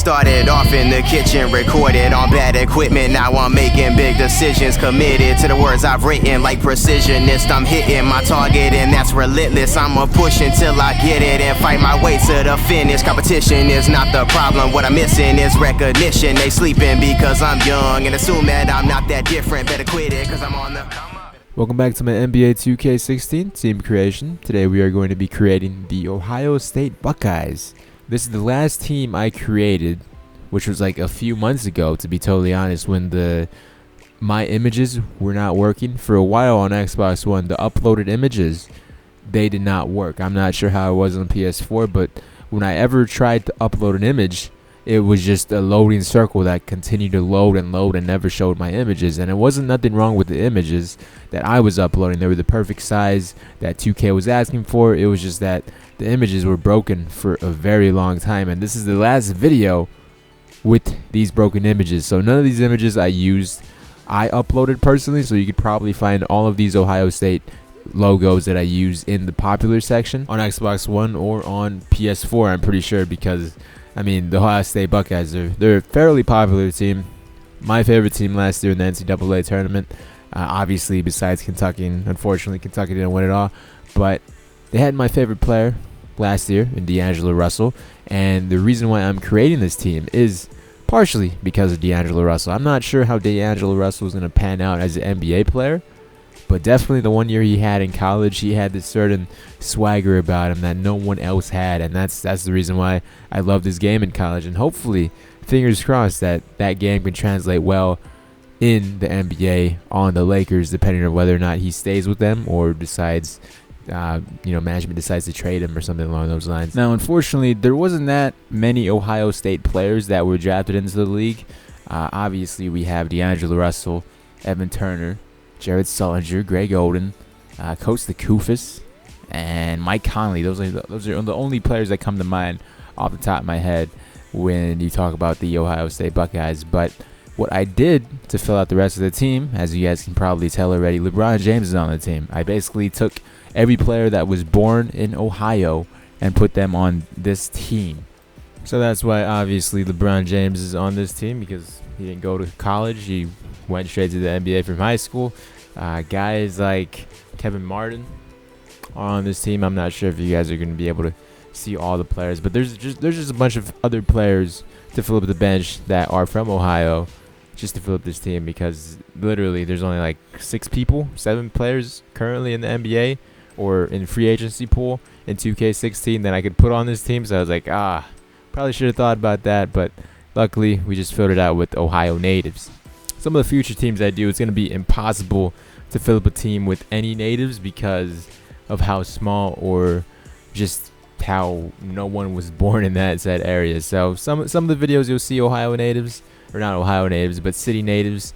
Started off in the kitchen, recorded on bad equipment. Now I'm making big decisions, committed to the words I've written. Like precisionist, I'm hitting my target, and that's relentless. I'ma push until I get it and fight my way to the finish. Competition is not the problem, what I'm missing is recognition. They sleeping because I'm young and assume that I'm not that different. Better quit it cause I'm on the come up. Welcome back to my NBA 2K16 team creation. Today we are going to be creating the Ohio State Buckeyes. This is the last team I created, which was like a few months ago, to be totally honest, when my images were not working. For a while on Xbox One, the uploaded images, they did not work. I'm not sure how it was on PS4, but when I ever tried to upload an image, it was just a loading circle that continued to load and never showed my images. And it wasn't nothing wrong with the images that I was uploading. They were the perfect size that 2K was asking for. It was just that the images were broken for a very long time. And this is the last video with these broken images. So none of these images I uploaded personally. So you could probably find all of these Ohio State logos that I use in the popular section on Xbox One or on PS4, I'm pretty sure, because I mean, the Ohio State Buckeyes, they're a fairly popular team. My favorite team last year in the NCAA tournament. Obviously, besides Kentucky, and unfortunately, Kentucky didn't win it all. But they had my favorite player last year in D'Angelo Russell. And the reason why I'm creating this team is partially because of D'Angelo Russell. I'm not sure how D'Angelo Russell is going to pan out as an NBA player. But definitely the 1 year he had in college, he had this certain swagger about him that no one else had. And that's the reason why I love this game in college. And hopefully, fingers crossed, that game can translate well in the NBA on the Lakers, depending on whether or not he stays with them or decides, management decides to trade him or something along those lines. Now, unfortunately, there wasn't that many Ohio State players that were drafted into the league. Obviously, we have D'Angelo Russell, Evan Turner, Jared Sullinger, Greg Oden, Coach the Koufis, and Mike Conley. Those are the only players that come to mind off the top of my head when you talk about the Ohio State Buckeyes. But what I did to fill out the rest of the team, as you guys can probably tell already, LeBron James is on the team. I basically took every player that was born in Ohio and put them on this team. So that's why obviously LeBron James is on this team, because he didn't go to college. He went straight to the NBA from high school. Guys like Kevin Martin are on this team. I'm not sure if you guys are going to be able to see all the players, but there's just a bunch of other players to fill up the bench that are from Ohio, just to fill up this team, because literally there's only like 7 players currently in the NBA or in free agency pool in 2K16 that I could put on this team. So I was like, probably should have thought about that, but luckily we just filled it out with Ohio natives. Some of the future teams I do, it's going to be impossible to fill up a team with any natives because of how small or just how no one was born in that said area. So some of the videos you'll see Ohio natives, or not Ohio natives, but city natives,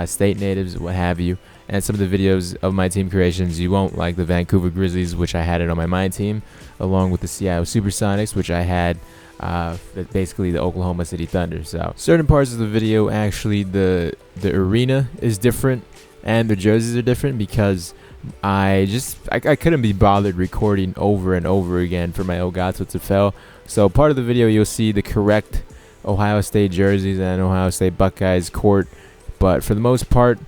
state natives, what have you. And some of the videos of my team creations, you won't, like the Vancouver Grizzlies, which I had it on my team, along with the Seattle Supersonics, which I had basically the Oklahoma City Thunder. So certain parts of the video, actually the arena is different and the jerseys are different, because I couldn't be bothered recording over and over again for my Elgato to fail. So part of the video you'll see the correct Ohio State jerseys and Ohio State Buckeyes court, but for the most part,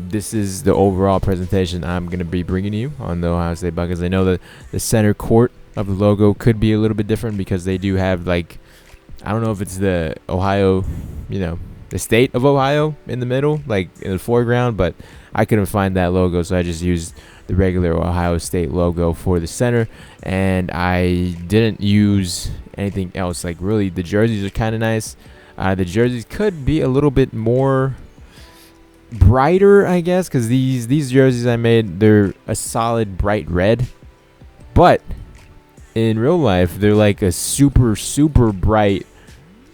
this is the overall presentation I'm going to be bringing you on the Ohio State Buckeyes. I know that the center court of the logo could be a little bit different, because they do have, like, I don't know if it's the Ohio, the state of Ohio in the middle, like in the foreground, but I couldn't find that logo, so I just used the regular Ohio State logo for the center, and I didn't use anything else. Like, really, the jerseys are kind of nice. The jerseys could be a little bit more brighter, I guess, because these jerseys I made, they're a solid bright red, but in real life they're like a super bright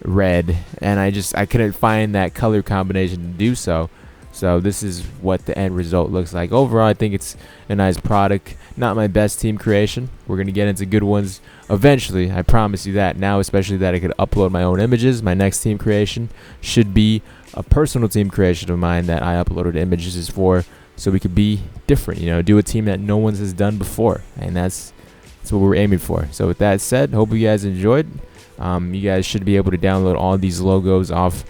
red, and I couldn't find that color combination to do so. So this is what the end result looks like. Overall, I think it's a nice product. Not my best team creation. We're going to get into good ones eventually, I promise you that. Now, especially that I could upload my own images, my next team creation should be a personal team creation of mine that I uploaded images for, so we could be different, do a team that no one has done before, and that's what we're aiming for. So with that said, hope you guys enjoyed. You guys should be able to download all these logos off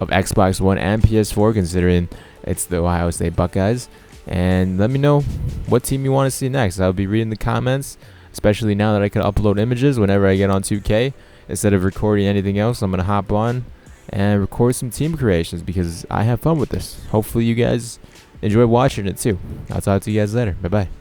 of Xbox One and PS4, considering it's the Ohio State Buckeyes. And let me know what team you want to see next. I'll be reading the comments, especially now that I can upload images whenever I get on 2K. Instead of recording anything else, I'm going to hop on and record some team creations because I have fun with this. Hopefully you guys enjoy watching it too. I'll talk to you guys later. Bye-bye.